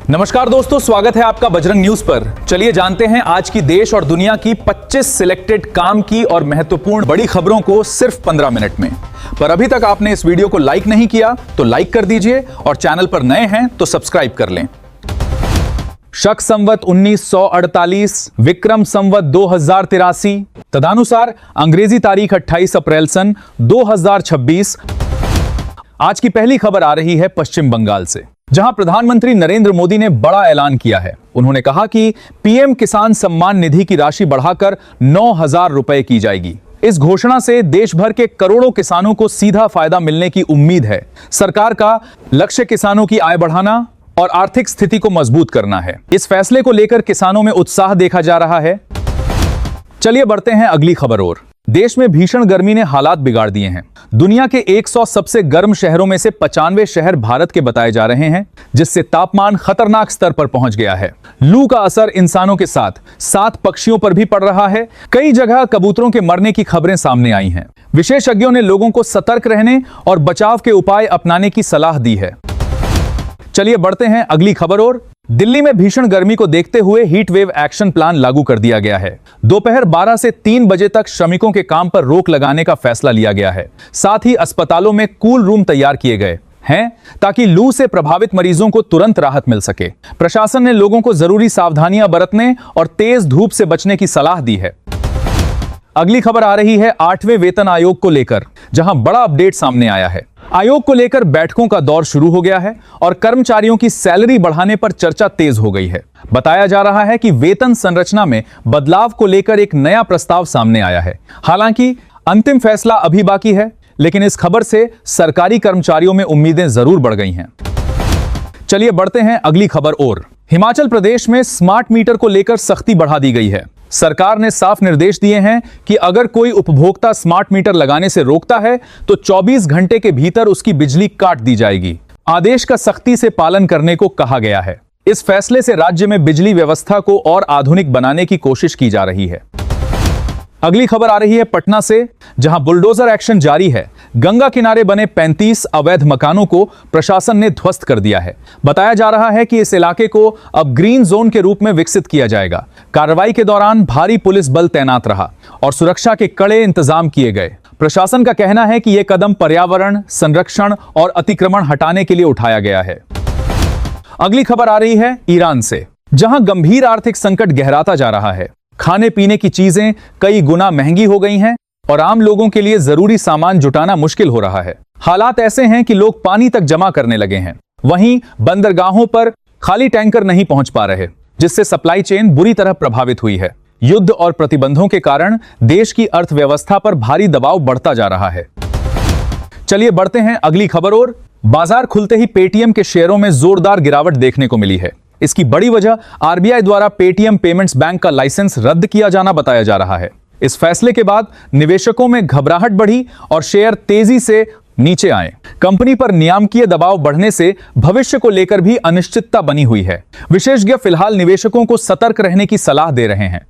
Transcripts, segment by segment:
नमस्कार दोस्तों, स्वागत है आपका बजरंग न्यूज पर। चलिए जानते हैं आज की देश और दुनिया की 25 सिलेक्टेड काम की और महत्वपूर्ण बड़ी खबरों को सिर्फ 15 मिनट में। पर अभी तक आपने इस वीडियो को लाइक नहीं किया तो लाइक कर दीजिए और चैनल पर नए हैं तो सब्सक्राइब कर लें। शक संवत 1948, विक्रम संवत 2083, तदनुसार अंग्रेजी तारीख 28 अप्रैल सन 2026। आज की पहली खबर आ रही है पश्चिम बंगाल से, जहां प्रधानमंत्री नरेंद्र मोदी ने बड़ा ऐलान किया है। उन्होंने कहा कि पीएम किसान सम्मान निधि की राशि बढ़ाकर 9,000 रुपए की जाएगी। इस घोषणा से देश भर के करोड़ों किसानों को सीधा फायदा मिलने की उम्मीद है। सरकार का लक्ष्य किसानों की आय बढ़ाना और आर्थिक स्थिति को मजबूत करना है। इस फैसले को लेकर किसानों में उत्साह देखा जा रहा है। चलिए बढ़ते हैं अगली खबर ओर। देश में भीषण गर्मी ने हालात बिगाड़ दिए हैं। दुनिया के 100 सबसे गर्म शहरों में से 95 शहर भारत के बताए जा रहे हैं, जिससे तापमान खतरनाक स्तर पर पहुंच गया है। लू का असर इंसानों के साथ पक्षियों पर भी पड़ रहा है। कई जगह कबूतरों के मरने की खबरें सामने आई हैं। विशेषज्ञों ने लोगों को सतर्क रहने और बचाव के उपाय अपनाने की सलाह दी है। चलिए बढ़ते हैं अगली खबर ओर। दिल्ली में भीषण गर्मी को देखते हुए हीट वेव एक्शन प्लान लागू कर दिया गया है। दोपहर 12 से 3 बजे तक श्रमिकों के काम पर रोक लगाने का फैसला लिया गया है। साथ ही अस्पतालों में कूल रूम तैयार किए गए हैं ताकि लू से प्रभावित मरीजों को तुरंत राहत मिल सके। प्रशासन ने लोगों को जरूरी सावधानियां बरतने और तेज धूप से बचने की सलाह दी है। अगली खबर आ रही है 8वें वेतन आयोग को लेकर, जहां बड़ा अपडेट सामने आया है। आयोग को लेकर बैठकों का दौर शुरू हो गया है और कर्मचारियों की सैलरी बढ़ाने पर चर्चा तेज हो गई है। बताया जा रहा है कि वेतन संरचना में बदलाव को लेकर एक नया प्रस्ताव सामने आया है। हालांकि अंतिम फैसला अभी बाकी है, लेकिन इस खबर से सरकारी कर्मचारियों में उम्मीदें जरूर बढ़ गई हैं। चलिए बढ़ते हैं अगली खबर ओर। हिमाचल प्रदेश में स्मार्ट मीटर को लेकर सख्ती बढ़ा दी गई है। सरकार ने साफ निर्देश दिए हैं कि अगर कोई उपभोक्ता स्मार्ट मीटर लगाने से रोकता है तो 24 घंटे के भीतर उसकी बिजली काट दी जाएगी। आदेश का सख्ती से पालन करने को कहा गया है। इस फैसले से राज्य में बिजली व्यवस्था को और आधुनिक बनाने की कोशिश की जा रही है। अगली खबर आ रही है पटना से, जहां बुलडोजर एक्शन जारी है। गंगा किनारे बने 35 अवैध मकानों को प्रशासन ने ध्वस्त कर दिया है। बताया जा रहा है कि इस इलाके को अब ग्रीन जोन के रूप में विकसित किया जाएगा। कार्रवाई के दौरान भारी पुलिस बल तैनात रहा और सुरक्षा के कड़े इंतजाम किए गए। प्रशासन का कहना है कि यह कदम पर्यावरण संरक्षण और अतिक्रमण हटाने के लिए उठाया गया है। अगली खबर आ रही है ईरान से, जहां गंभीर आर्थिक संकट गहराता जा रहा है। खाने पीने की चीजें कई गुना महंगी हो गई हैं और आम लोगों के लिए जरूरी सामान जुटाना मुश्किल हो रहा है। हालात ऐसे हैं कि लोग पानी तक जमा करने लगे हैं। वहीं बंदरगाहों पर खाली टैंकर नहीं पहुंच पा रहे, जिससे सप्लाई चेन बुरी तरह प्रभावित हुई है। युद्ध और प्रतिबंधों के कारण देश की अर्थव्यवस्था पर भारी दबाव बढ़ता जा रहा है। चलिए बढ़ते हैं अगली खबर ओर। बाजार खुलते ही पेटीएम के शेयरों में जोरदार गिरावट देखने को मिली है। इसकी बड़ी वजह आरबीआई द्वारा पेटीएम पेमेंट्स बैंक का लाइसेंस रद्द किया जाना बताया जा रहा है। इस फैसले के बाद निवेशकों में घबराहट बढ़ी और शेयर तेजी से नीचे आए। कंपनी पर नियामकीय दबाव बढ़ने से भविष्य को लेकर भी अनिश्चितता बनी हुई है। विशेषज्ञ फिलहाल निवेशकों को सतर्क रहने की सलाह दे रहे हैं।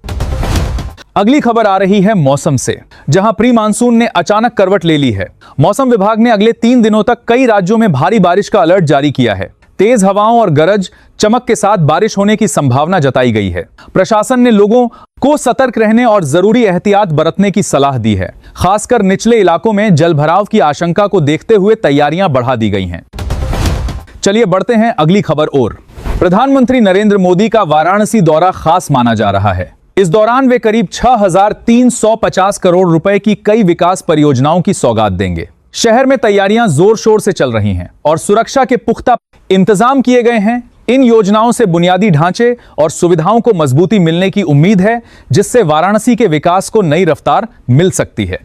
अगली खबर आ रही है मौसम से, जहां प्री मानसून ने अचानक करवट ले ली है। मौसम विभाग ने अगले 3 दिनों तक कई राज्यों में भारी बारिश का अलर्ट जारी किया है। तेज हवाओं और गरज चमक के साथ बारिश होने की संभावना जताई गई है। प्रशासन ने लोगों को सतर्क रहने और जरूरी एहतियात बरतने की सलाह दी है। खासकर निचले इलाकों में जलभराव की आशंका को देखते हुए तैयारियां बढ़ा दी गई हैं। चलिए बढ़ते हैं अगली खबर ओर। प्रधानमंत्री नरेंद्र मोदी का वाराणसी दौरा खास माना जा रहा है। इस दौरान वे करीब 6,350 करोड़ रुपए की कई विकास परियोजनाओं की सौगात देंगे। शहर में तैयारियां जोर शोर से चल रही हैं और सुरक्षा के पुख्ता इंतजाम किए गए हैं। इन योजनाओं से बुनियादी ढांचे और सुविधाओं को मजबूती मिलने की उम्मीद है, जिससे वाराणसी के विकास को नई रफ्तार मिल सकती है।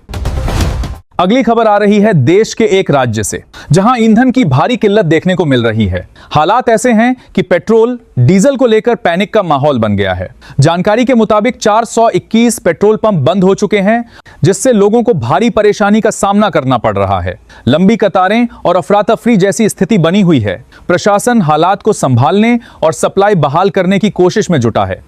अगली खबर आ रही है देश के एक राज्य से, जहां ईंधन की भारी किल्लत देखने को मिल रही है। हालात ऐसे हैं कि पेट्रोल डीजल को लेकर पैनिक का माहौल बन गया है। जानकारी के मुताबिक 421 पेट्रोल पंप बंद हो चुके हैं, जिससे लोगों को भारी परेशानी का सामना करना पड़ रहा है। लंबी कतारें और अफरा तफरी जैसी स्थिति बनी हुई है। प्रशासन हालात को संभालने और सप्लाई बहाल करने की कोशिश में जुटा है।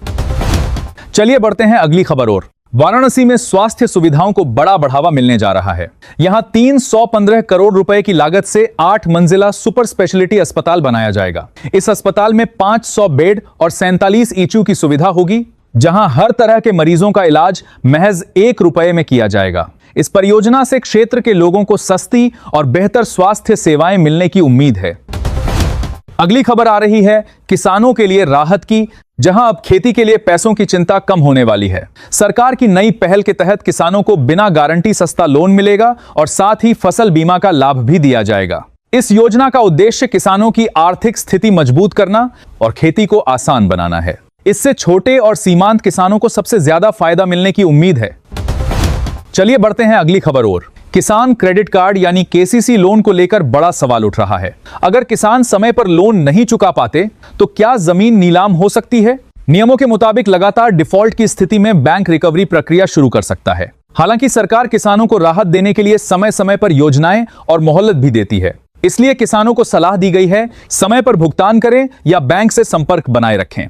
चलिए बढ़ते हैं अगली खबर ओर। वाराणसी में स्वास्थ्य सुविधाओं को बड़ा बढ़ावा मिलने जा रहा है। यहां 315 करोड़ रुपए की लागत से 8 मंजिला सुपर स्पेशलिटी अस्पताल बनाया जाएगा। इस अस्पताल में 500 बेड और 47 ईचयू की सुविधा होगी, जहां हर तरह के मरीजों का इलाज महज 1 रुपए में किया जाएगा। इस परियोजना से क्षेत्र के लोगों को सस्ती और बेहतर स्वास्थ्य सेवाएं मिलने की उम्मीद है। अगली खबर आ रही है किसानों के लिए राहत की, जहां अब खेती के लिए पैसों की चिंता कम होने वाली है। सरकार की नई पहल के तहत किसानों को बिना गारंटी सस्ता लोन मिलेगा और साथ ही फसल बीमा का लाभ भी दिया जाएगा। इस योजना का उद्देश्य किसानों की आर्थिक स्थिति मजबूत करना और खेती को आसान बनाना है। इससे छोटे और सीमांत किसानों को सबसे ज्यादा फायदा मिलने की उम्मीद है। चलिए बढ़ते हैं अगली खबर ओर। किसान क्रेडिट कार्ड यानी केसीसी लोन को लेकर बड़ा सवाल उठ रहा है। अगर किसान समय पर लोन नहीं चुका पाते तो क्या जमीन नीलाम हो सकती है? नियमों के मुताबिक लगातार डिफॉल्ट की स्थिति में बैंक रिकवरी प्रक्रिया शुरू कर सकता है। हालांकि सरकार किसानों को राहत देने के लिए समय समय पर योजनाएं और मोहलत भी देती है। इसलिए किसानों को सलाह दी गई है समय पर भुगतान करें या बैंक से संपर्क बनाए रखें।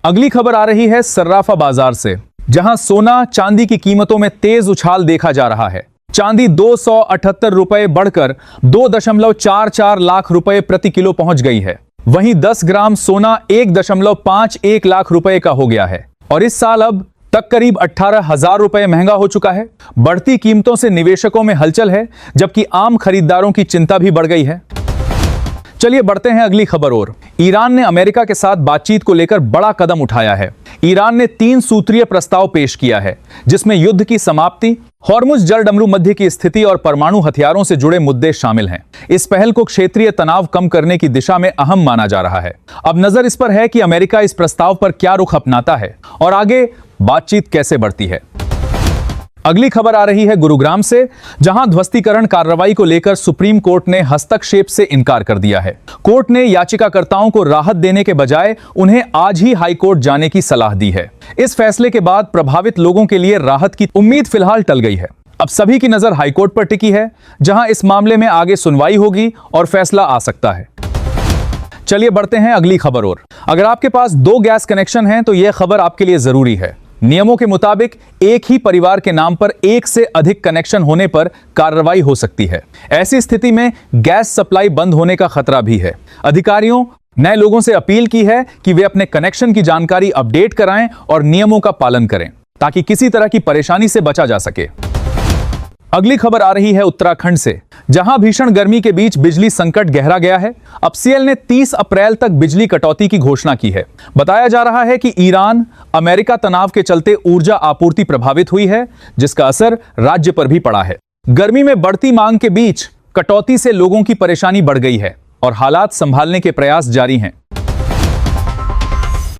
अगली खबर आ रही है सर्राफा बाजार से, जहां सोना चांदी की कीमतों में तेज उछाल देखा जा रहा है। चांदी 278 रुपए बढ़कर 2.44 लाख रुपए प्रति किलो पहुंच गई है। वहीं 10 ग्राम सोना 1.51 लाख रुपए का हो गया है और इस साल अब तक करीब 18,000 रुपए महंगा हो चुका है। बढ़ती कीमतों से निवेशकों में हलचल है, जबकि आम खरीदारों की चिंता भी बढ़ गई है। चलिए बढ़ते हैं अगली खबर ओर। ईरान ने अमेरिका के साथ बातचीत को लेकर बड़ा कदम उठाया है। ईरान ने 3 सूत्रीय प्रस्ताव पेश किया है, जिसमें युद्ध की समाप्ति, हॉर्मुज जलडमरू मध्य की स्थिति और परमाणु हथियारों से जुड़े मुद्दे शामिल हैं। इस पहल को क्षेत्रीय तनाव कम करने की दिशा में अहम माना जा रहा है। अब नजर इस पर है कि अमेरिका इस प्रस्ताव पर क्या रुख अपनाता है और आगे बातचीत कैसे बढ़ती है। अगली खबर आ रही है गुरुग्राम से, जहां ध्वस्तीकरण कार्रवाई को लेकर सुप्रीम कोर्ट ने हस्तक्षेप से इनकार कर दिया है। कोर्ट ने याचिकाकर्ताओं को राहत देने के बजाय उन्हें आज ही हाई कोर्ट जाने की सलाह दी है। इस फैसले के बाद प्रभावित लोगों के लिए राहत की उम्मीद फिलहाल टल गई है। अब सभी की नजर हाई कोर्ट पर टिकी है, जहां इस मामले में आगे सुनवाई होगी और फैसला आ सकता है। चलिए बढ़ते हैं अगली खबर ओर। अगर आपके पास 2 गैस कनेक्शन हैं तो यह खबर आपके लिए जरूरी है। नियमों के मुताबिक एक ही परिवार के नाम पर 1 से अधिक कनेक्शन होने पर कार्रवाई हो सकती है। ऐसी स्थिति में गैस सप्लाई बंद होने का खतरा भी है। अधिकारियों नए लोगों से अपील की है कि वे अपने कनेक्शन की जानकारी अपडेट कराएं और नियमों का पालन करें, ताकि किसी तरह की परेशानी से बचा जा सके। अगली खबर आ रही है उत्तराखंड से, जहां भीषण गर्मी के बीच बिजली संकट गहरा गया है। अब सीएल ने 30 अप्रैल तक बिजली कटौती की घोषणा की है। बताया जा रहा है कि ईरान अमेरिका तनाव के चलते ऊर्जा आपूर्ति प्रभावित हुई है, जिसका असर राज्य पर भी पड़ा है। गर्मी में बढ़ती मांग के बीच कटौती से लोगों की परेशानी बढ़ गई है और हालात संभालने के प्रयास जारी हैं।